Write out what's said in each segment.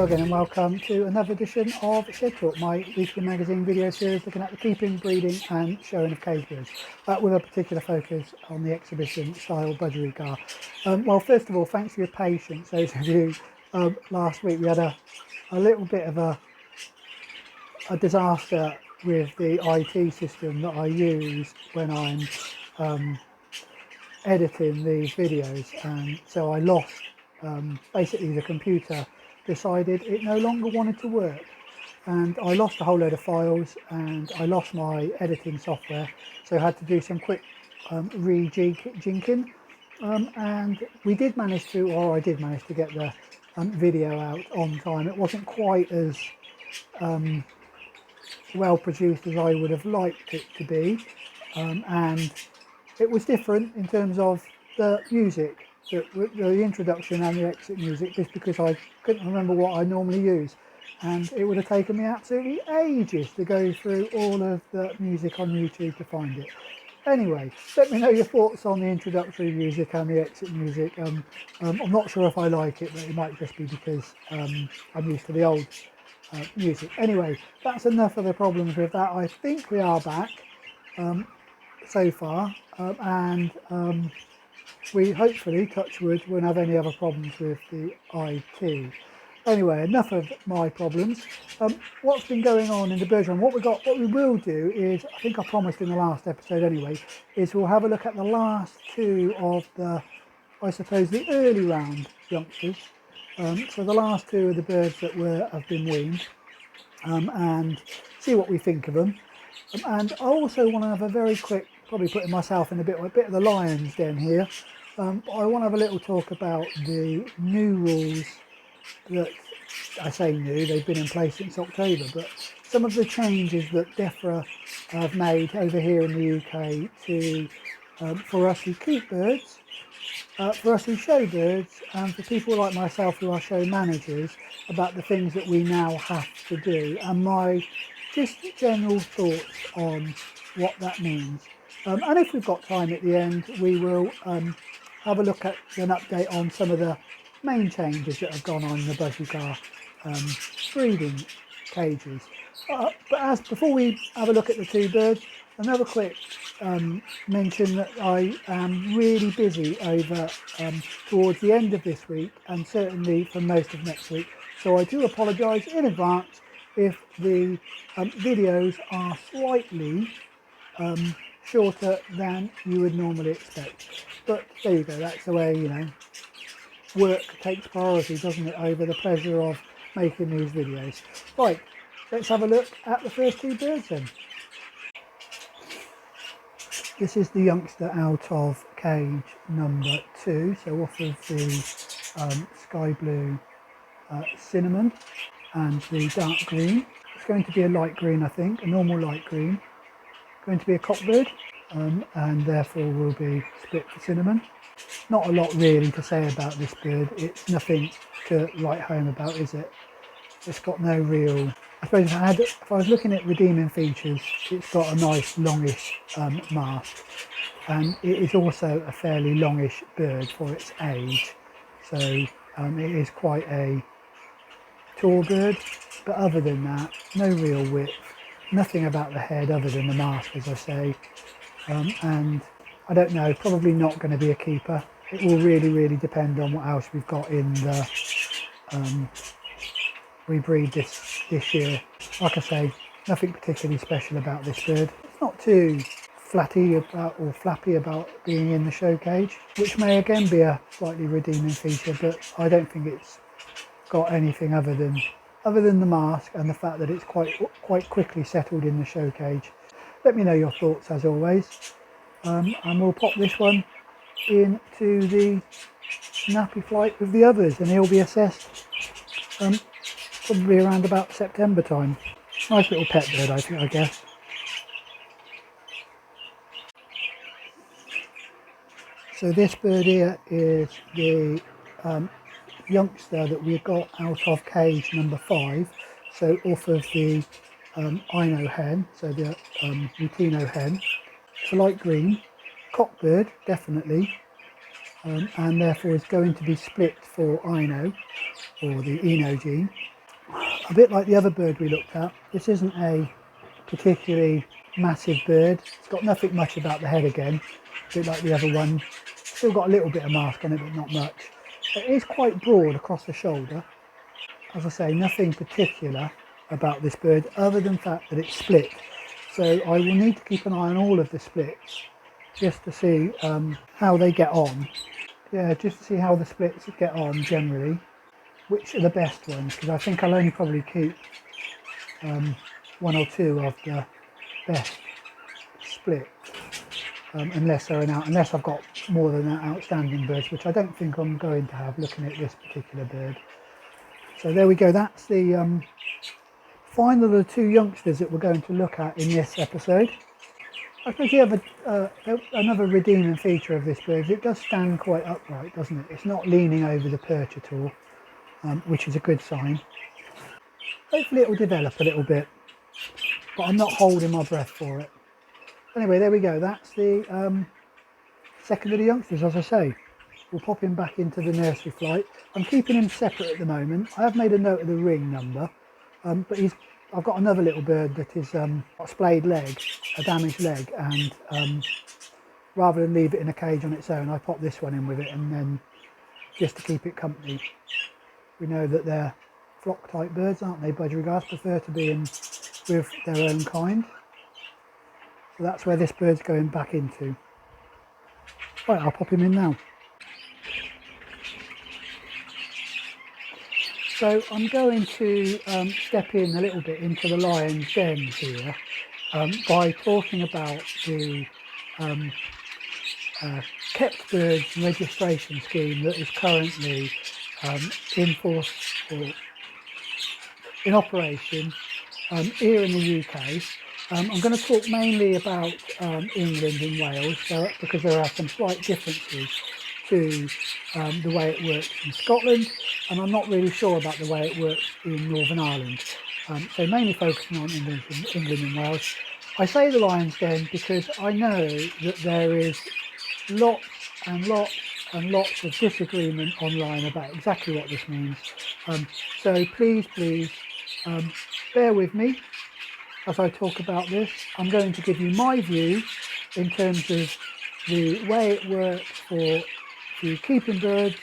Hello again and welcome to another edition of Shed Talk, my weekly magazine video series looking at the keeping, breeding and showing of cage birds, with a particular focus on the exhibition style budgerigar. Well, first of all, thanks for your patience, those of you. Last week we had a little bit of a disaster with the IT system that I use when I'm editing these videos, and so I lost basically the computer decided it no longer wanted to work, and I lost a whole load of files and I lost my editing software, so I had to do some quick rejinking, and I did manage to get the video out on time. It wasn't quite as well produced as I would have liked it to be, and it was different in terms of the music, the introduction and the exit music, just because I couldn't remember what I normally use, and it would have taken me absolutely ages to go through all of the music on YouTube to find it. Anyway, let me know your thoughts on the introductory music and the exit music. I'm not sure if I like it, but it might just be because I'm used to the old music. Anyway, that's enough of the problems with that. I think we are back so far, and we hopefully, touch wood, won't have any other problems with the IT. Anyway, enough of my problems. What's been going on in the bird room? What we will do is, I think I promised in the last episode anyway, is we'll have a look at the last two of the, I suppose, the early round youngsters. So the last two of the birds that have been weaned, and see what we think of them. And I also want to have a very quick, probably putting myself in a bit of the lion's den here, but I want to have a little talk about the new rules that, I say new, they've been in place since October, but some of the changes that DEFRA have made over here in the UK to for us who keep birds, for us who show birds, and for people like myself who are show managers, about the things that we now have to do, and my just general thoughts on what that means. And if we've got time at the end, we will have a look at an update on some of the main changes that have gone on in the budgerigar breeding cages. But before we have a look at the two birds, another quick mention that I am really busy over towards the end of this week, and certainly for most of next week. So I do apologise in advance if the videos are slightly shorter than you would normally expect. But there you go, that's the way, you know, work takes priority, doesn't it, over the pleasure of making these videos. Right, let's have a look at the first two birds then. This is the youngster out of cage number 2, so off of the sky blue cinnamon and the dark green. It's going to be a light green, I think, a normal light green. Going to be a cockbird, and therefore will be split for cinnamon. Not a lot really to say about this bird. It's nothing to write home about, is it? It's got no real, I suppose if I was looking at redeeming features, it's got a nice longish mask, and it is also a fairly longish bird for its age, so it is quite a tall bird, but other than that, no real width, nothing about the head other than the mask, as I say, and I don't know, probably not going to be a keeper. It will really depend on what else we've got in the rebreed this year. Like I say, nothing particularly special about this bird. It's not too flappy about being in the show cage, which may again be a slightly redeeming feature, but I don't think it's got anything other than the mask and the fact that it's quite quickly settled in the show cage. Let me know your thoughts as always, and we'll pop this one into the nappy flight with the others, and he'll be assessed probably around about September time. Nice little pet bird, I guess. So this bird here is the youngster that we got out of cage number 5, so off of the Ino hen, so the Lutino hen. It's a light green cockbird, definitely, and therefore is going to be split for Ino, or the Eno gene. A bit like the other bird we looked at, this isn't a particularly massive bird. It's got nothing much about the head again, a bit like the other one. Still got a little bit of mask on it, but not much. It is quite broad across the shoulder. As I say, nothing particular about this bird other than the fact that it's split. So I will need to keep an eye on all of the splits just to see how they get on. Yeah, just to see how the splits get on generally. Which are the best ones, because I think I'll only probably keep one or two of the best split, unless I've got more than that outstanding birds, which I don't think I'm going to have looking at this particular bird. So there we go, that's the final of the two youngsters that we're going to look at in this episode. I suppose you have another redeeming feature of this bird. It does stand quite upright, doesn't it? It's not leaning over the perch at all, which is a good sign. Hopefully it will develop a little bit, but I'm not holding my breath for it. Anyway, there we go. That's the second of the youngsters, as I say. We'll pop him back into the nursery flight. I'm keeping him separate at the moment. I have made a note of the ring number, but I've got another little bird that is got a splayed leg, a damaged leg, and rather than leave it in a cage on its own, I pop this one in with it, and then just to keep it company. We know that they're flock type birds, aren't they? Budgerigars prefer to be in with their own kind. So that's where this bird's going back into. Right, I'll pop him in now. So I'm going to step in a little bit into the lion's den here by talking about the kept birds registration scheme that is currently in force or in operation here in the UK. I'm going to talk mainly about England and Wales because there are some slight differences to the way it works in Scotland, and I'm not really sure about the way it works in Northern Ireland. So mainly focusing on England and Wales. I say the lion's den because I know that there is lots and lots and lots of disagreement online about exactly what this means. So please bear with me as I talk about this. I'm going to give you my view in terms of the way it works for you keeping birds,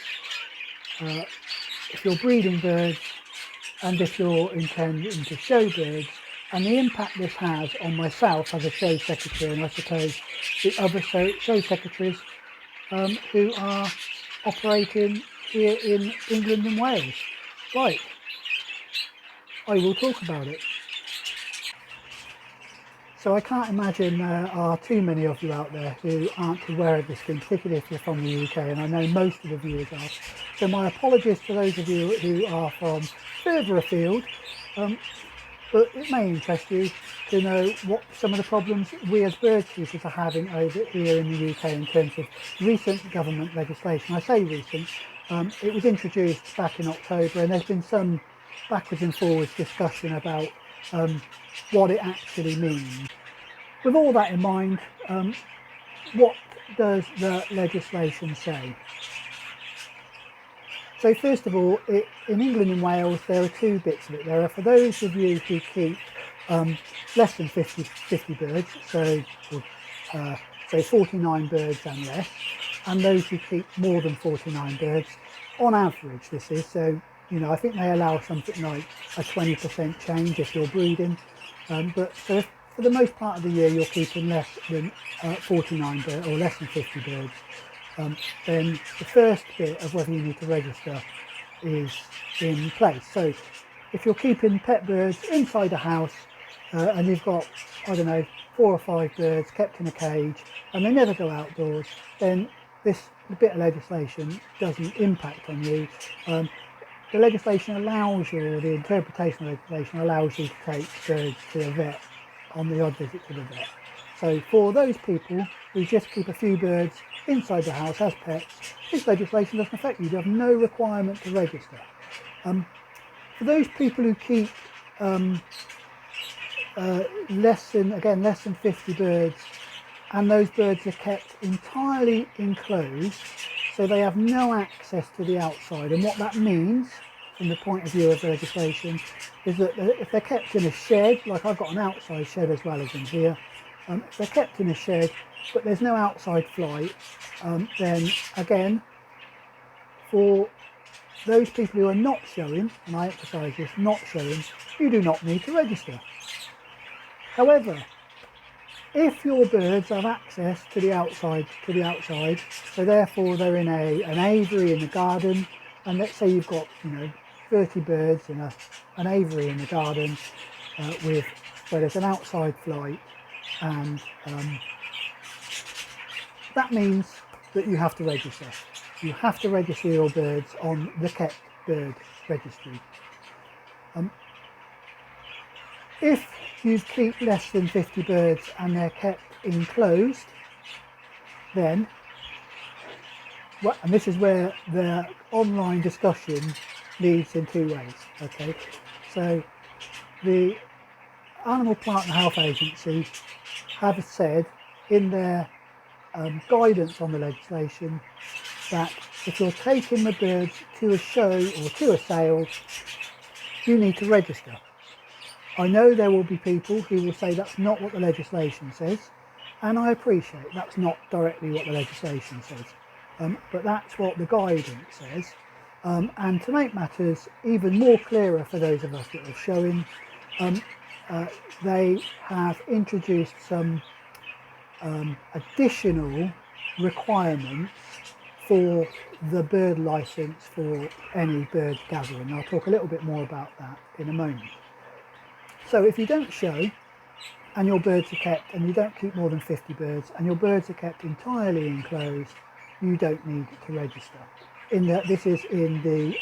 if you're breeding birds, and if you're intending to show birds, and the impact this has on myself as a show secretary, and I suppose the other show secretaries who are operating here in England and Wales. Right, I will talk about it. So I can't imagine there are too many of you out there who aren't aware of this scheme, particularly if you're from the UK, and I know most of the viewers are. So my apologies to those of you who are from further afield, but it may interest you to know what some of the problems we as bird keepers are having over here in the UK in terms of recent government legislation. I say recent, it was introduced back in October, and there's been some backwards and forwards discussion about what it actually means. With all that in mind, what does the legislation say? So first of all, in England and Wales there are two bits of it. There are for those of you who keep less than 50 birds, so 49 birds and less, and those who keep more than 49 birds, on average this is, so you know, I think they allow something like a 20% change if you're breeding, but so if for the most part of the year you're keeping less than 49 birds or less than 50 birds, then the first bit of whether you need to register is in place. So if you're keeping pet birds inside a house and you've got, I don't know, 4 or 5 birds kept in a cage and they never go outdoors, then this bit of legislation doesn't impact on you. The legislation allows you, or the interpretation of legislation allows you to take birds to a vet on the odd visit to the vet. So for those people who just keep a few birds inside the house as pets, this legislation doesn't affect you. You have no requirement to register. For those people who keep less than 50 birds, and those birds are kept entirely enclosed, so they have no access to the outside. And what that means from the point of view of the legislation is that if they're kept in a shed, like I've got an outside shed as well as in here, if they're kept in a shed but there's no outside flight, then again, for those people who are not showing, and I emphasise this, not showing, you do not need to register. However, if your birds have access to the outside, so therefore they're in an aviary in the garden, and let's say you've got 30 birds in an aviary in the garden where there's an outside flight, and that means that you have to register. You have to register your birds on the kept bird registry. If you keep less than 50 birds and they're kept enclosed, then, and this is where the online discussion leads in two ways, okay? So the Animal Plant and Health Agency have said in their guidance on the legislation that if you're taking the birds to a show or to a sale, you need to register. I know there will be people who will say that's not what the legislation says, and I appreciate that's not directly what the legislation says, but that's what the guidance says. And to make matters even more clearer for those of us that are showing, they have introduced some additional requirements for the bird licence for any bird gathering. I'll talk a little bit more about that in a moment. So if you don't show and your birds are kept, and you don't keep more than 50 birds, and your birds are kept entirely enclosed, you don't need to register. This is in the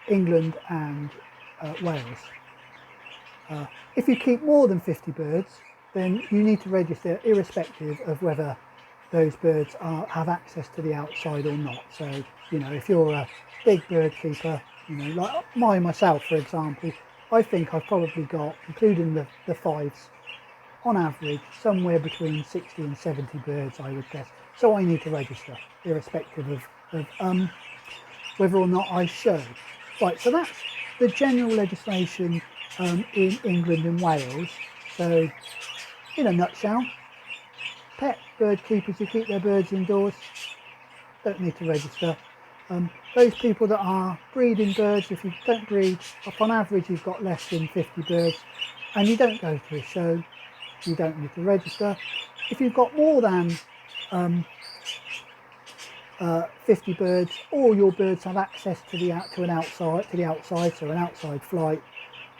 England and Wales. If you keep more than 50 birds, then you need to register irrespective of whether those birds have access to the outside or not. So, if you're a big bird keeper, like myself, for example, I think I've probably got, including the fives, on average, somewhere between 60 and 70 birds, I would guess. So I need to register, irrespective of whether or not I show. Right, so that's the general legislation in England and Wales. So, in a nutshell, pet bird keepers who keep their birds indoors don't need to register. Those people that are breeding birds, if you don't breed, if on average you've got less than 50 birds and you don't go to a show, you don't need to register. If you've got more than 50 birds, or your birds have access to the outside, so an outside flight,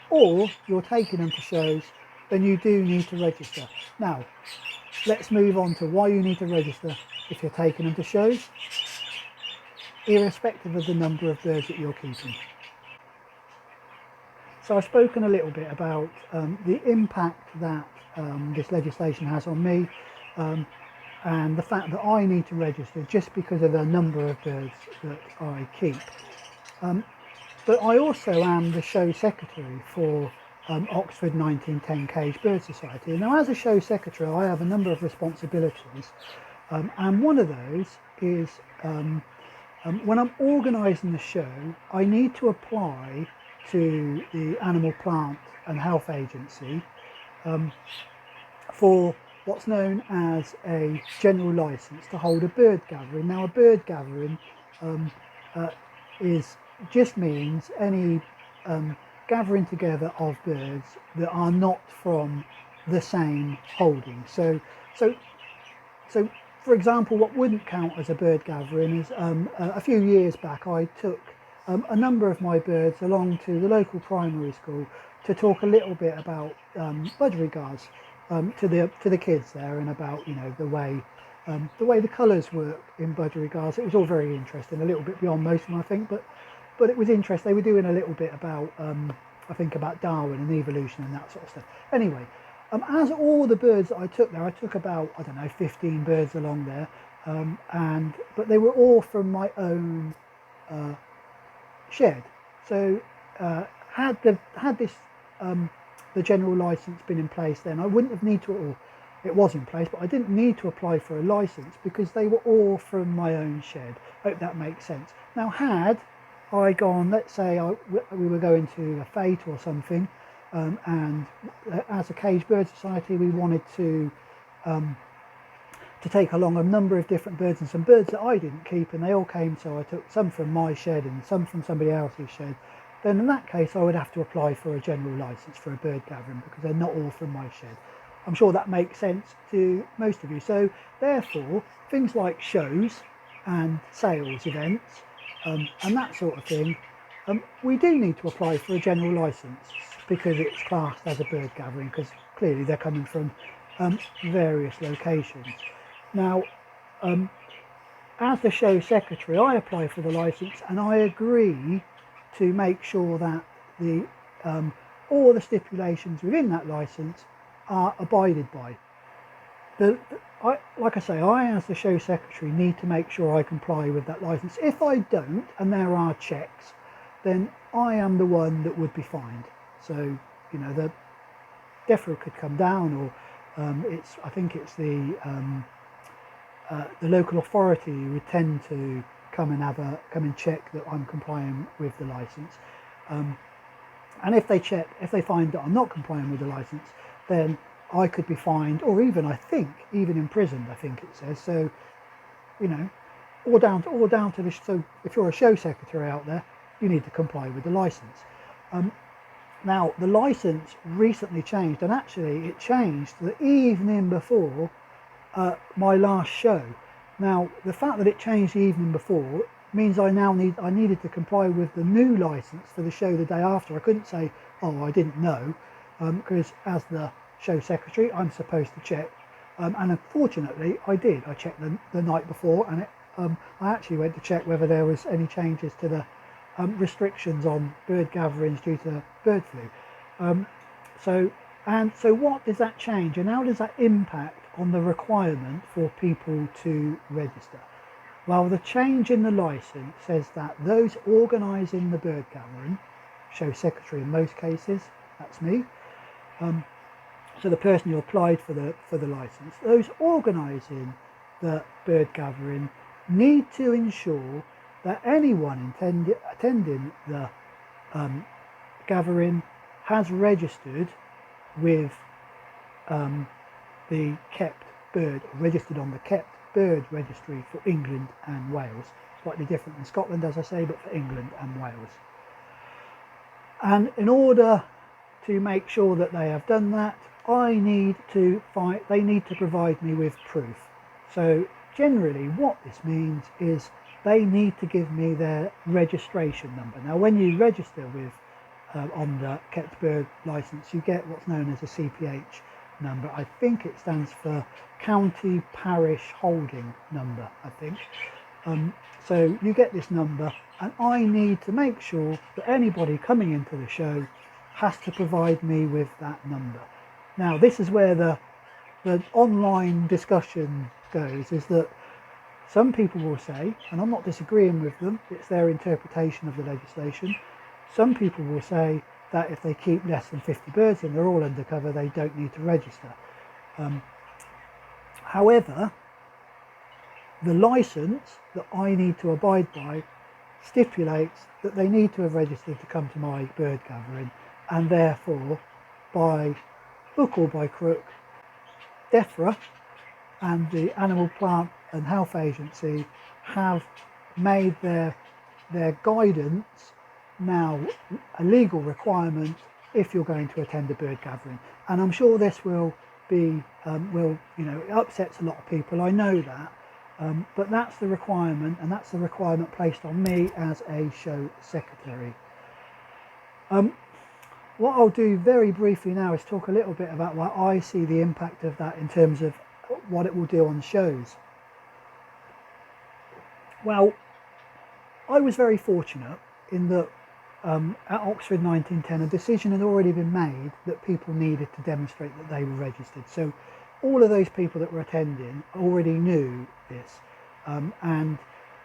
or you're taking them to shows, then you do need to register. Now, let's move on to why you need to register if you're taking them to shows, irrespective of the number of birds that you're keeping. So I've spoken a little bit about the impact that this legislation has on me, and the fact that I need to register just because of the number of birds that I keep. But I also am the show secretary for Oxford 1910 Cage Bird Society. Now, as a show secretary, I have a number of responsibilities, and one of those is when I'm organising the show, I need to apply to the Animal Plant and Health Agency for what's known as a general licence to hold a bird gathering. Now, a bird gathering just means any gathering together of birds that are not from the same holding. So for example, what wouldn't count as a bird gathering is a few years back I took a number of my birds along to the local primary school to talk a little bit about budgerigars to the kids there, and about the way the colours work in budgerigars. It was all very interesting, a little bit beyond most of them, I think, but it was interesting. They were doing a little bit about I think about Darwin and evolution and that sort of stuff. Anyway, as all the birds that I took there, I took about, I don't know, 15 birds along there, but they were all from my own shed. So had the general license been in place then, I wouldn't have needed to, or it was in place, but I didn't need to apply for a license because they were all from my own shed. Hope that makes sense. Now, had let's say we were going to a fete or something, and as a caged bird society we wanted to take along a number of different birds, and some birds that I didn't keep, and they all came, so I took some from my shed and some from somebody else's shed. Then in that case I would have to apply for a general license for a bird gathering, because they're not all from my shed. I'm sure that makes sense to most of you. So therefore things like shows and sales events and that sort of thing, we do need to apply for a general license, because it's classed as a bird gathering, because clearly they're coming from various locations. Now, as the show secretary, I apply for the license, and I agree to make sure that the all the stipulations within that license are abided by. Like I say, I as the show secretary need to make sure I comply with that license. If I don't, and there are checks, then I am the one that would be fined. So, you know, the DEFRA could come down, or I think it's the local authority who would tend to come and check that I'm complying with the license. And if they find that I'm not complying with the license, then I could be fined, or even, I think, even imprisoned, I think it says. So, you know, or down to this. So if you're a show secretary out there, you need to comply with the license. Now, the license recently changed, and actually it changed the evening before my last show. Now, the fact that it changed the evening before means I needed to comply with the new license for the show the day after. I couldn't say, oh, I didn't know, because as the show secretary, I'm supposed to check, and unfortunately I did. I checked the night before, and I actually went to check whether there was any changes to the restrictions on bird gatherings due to bird flu. So what does that change, and how does that impact on the requirement for people to register? Well, the change in the license says that those organising the bird gathering, show secretary in most cases, that's me, so the person who applied for the license, those organising the bird gathering need to ensure that anyone attending the gathering has registered with the kept bird, registered on the kept bird registry for England and Wales. Slightly different in Scotland, as I say, but for England and Wales. And in order to make sure that they have done that, they need to provide me with proof. So generally what this means is they need to give me their registration number. Now, when you register with on the kept bird license, you get what's known as a CPH number. I think it stands for County Parish Holding Number, I think. So you get this number, and I need to make sure that anybody coming into the show has to provide me with that number. Now, this is where the online discussion goes, is that some people will say, and I'm not disagreeing with them, it's their interpretation of the legislation, some people will say that if they keep less than 50 birds and they're all undercover, they don't need to register. However, the license that I need to abide by stipulates that they need to have registered to come to my bird gathering, and therefore, by hook or by crook, DEFRA and the Animal, Plant and Health Agency have made their guidance now a legal requirement if you're going to attend a bird gathering. And I'm sure this will be, it upsets a lot of people, I know that, but that's the requirement, and that's the requirement placed on me as a show secretary. What I'll do very briefly now is talk a little bit about why I see the impact of that in terms of what it will do on shows. Well, I was very fortunate in that at Oxford 1910 a decision had already been made that people needed to demonstrate that they were registered. So all of those people that were attending already knew this, and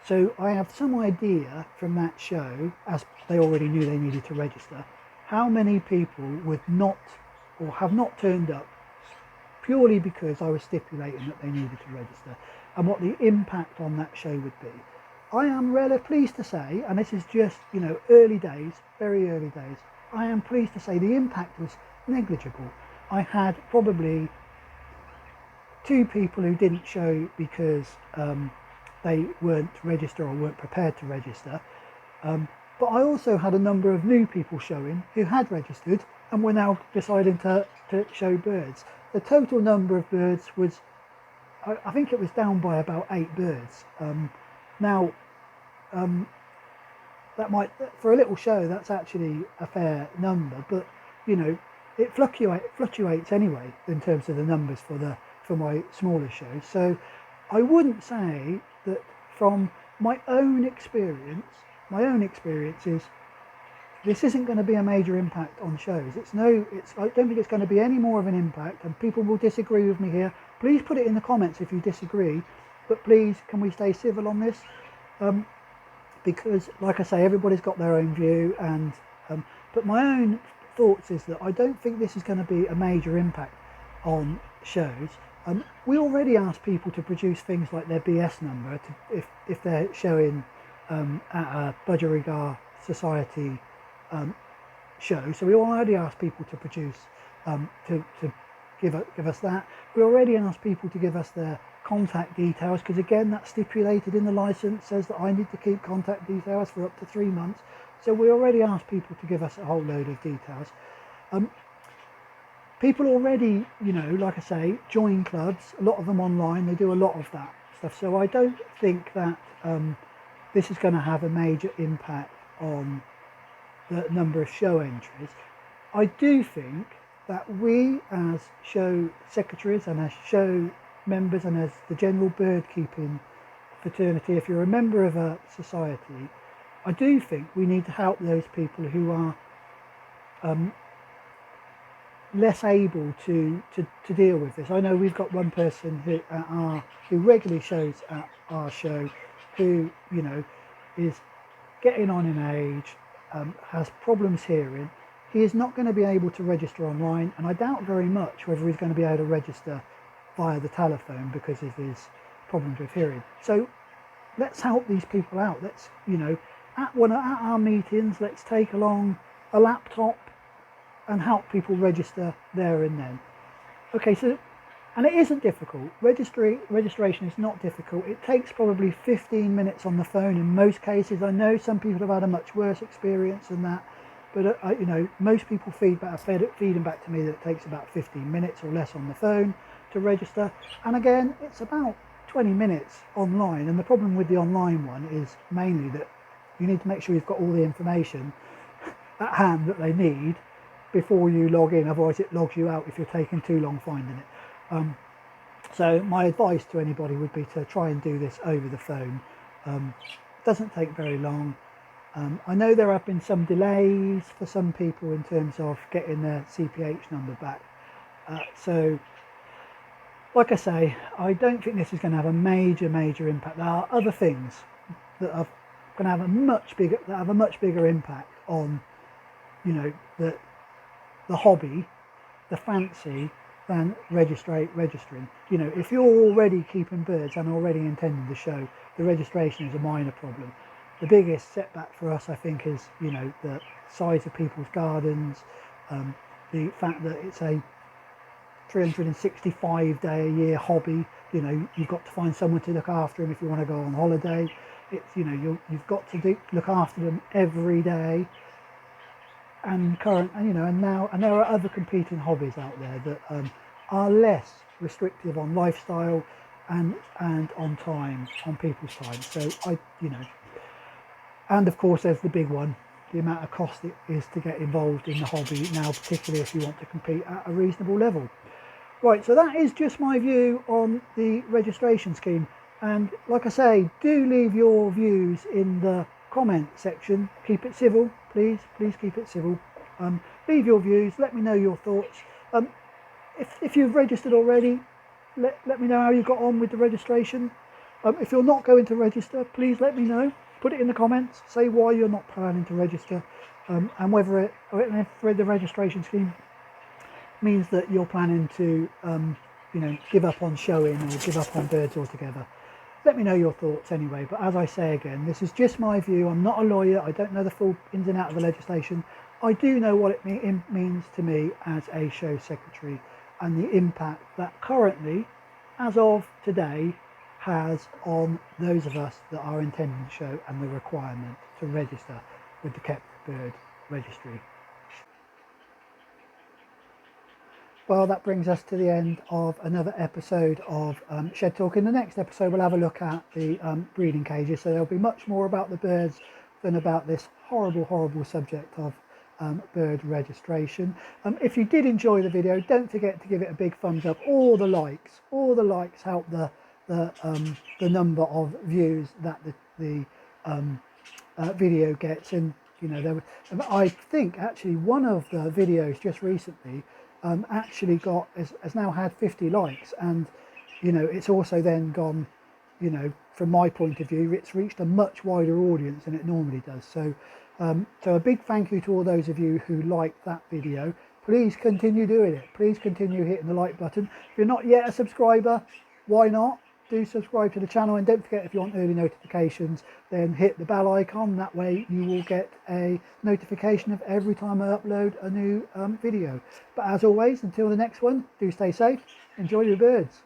so I have some idea from that show, as they already knew they needed to register, how many people would not or have not turned up purely because I was stipulating that they needed to register, and what the impact on that show would be. I am rather pleased to say, and this is just, you know, early days, very early days, I am pleased to say the impact was negligible. I had probably 2 people who didn't show because they weren't registered or weren't prepared to register. But I also had a number of new people showing who had registered and were now deciding to show birds. The total number of birds was, I think it was down by about 8 birds. Now, that might, for a little show, that's actually a fair number, but you know, it fluctuates anyway in terms of the numbers for my smaller shows. So I wouldn't say that from my own experience is this isn't going to be a major impact on shows. I don't think it's going to be any more of an impact, and people will disagree with me here. Please put it in the comments if you disagree, but please can we stay civil on this? Because like I say, everybody's got their own view, and but my own thoughts is that I don't think this is going to be a major impact on shows. We already ask people to produce things like their BS number if they're showing at a Budgerigar Society show. So we already ask people to produce to give us that. We already ask people to give us their contact details, because again, that's stipulated in the license, says that I need to keep contact details for up to 3 months. So we already ask people to give us a whole load of details. People already, you know, like I say, join clubs, a lot of them online, they do a lot of that stuff. So I don't think that this is going to have a major impact on the number of show entries. I do think that we as show secretaries and as show members and as the general bird keeping fraternity, if you're a member of a society, I do think we need to help those people who are less able to deal with this. I know we've got one person who regularly shows at our show, who, you know, is getting on in age, has problems hearing. He is not going to be able to register online, and I doubt very much whether he's going to be able to register via the telephone because of his problems with hearing. So let's help these people out. Let's, you know, at our meetings, let's take along a laptop and help people register there and then. Okay, so, and it isn't difficult. Registration is not difficult. It takes probably 15 minutes on the phone in most cases. I know some people have had a much worse experience than that, but you know, most people feeding back to me that it takes about 15 minutes or less on the phone to register. And again, it's about 20 minutes online. And the problem with the online one is mainly that you need to make sure you've got all the information at hand that they need before you log in, otherwise it logs you out if you're taking too long finding it. So my advice to anybody would be to try and do this over the phone. It doesn't take very long. I know there have been some delays for some people in terms of getting their CPH number back. So like I say, I don't think this is going to have a major impact. There are other things that are going to have a much bigger impact on, you know, the hobby, the fancy, than registering. You know, if you're already keeping birds and already intending to show, the registration is a minor problem. The biggest setback for us, I think, is, you know, the size of people's gardens, the fact that it's a 365-day-a-year hobby. You know, you've got to find someone to look after them if you want to go on holiday. It's, you know, you've got to look after them every day. And there are other competing hobbies out there that are less restrictive on lifestyle and on time, on people's time. So and of course there's the big one, the amount of cost it is to get involved in the hobby now, particularly if you want to compete at a reasonable level. Right, so that is just my view on the registration scheme. And like I say, do leave your views in the comment section. Keep it civil, please keep it civil. Leave your views, let me know your thoughts. If you've registered already, let me know how you got on with the registration. If you're not going to register, please let me know. Put it in the comments, say why you're not planning to register, and whether the registration scheme means that you're planning to you know, give up on showing or give up on birds altogether. let me know your thoughts anyway. But as I say again, this is just my view. I'm not a lawyer. I don't know the full ins and outs of the legislation. I do know what it means to me as a show secretary, and the impact that currently, as of today, has on those of us that are attending the show, and the requirement to register with the Kept Bird Registry. Well, that brings us to the end of another episode of Shed Talk. In the next episode, we'll have a look at the breeding cages, so there'll be much more about the birds than about this horrible subject of bird registration. If you did enjoy the video, don't forget to give it a big thumbs up. All the likes help the number of views that the video gets. And you know, I think actually one of the videos just recently actually has now had 50 likes, and you know, it's also then gone, you know, from my point of view, it's reached a much wider audience than it normally does. So so a big thank you to all those of you who liked that video. Please continue doing it. Please continue hitting the like button. If you're not yet a subscriber, why not? Do subscribe to the channel, and don't forget, if you want early notifications, then hit the bell icon. That way you will get a notification of every time I upload a new video. But as always, until the next one, do stay safe, enjoy your birds.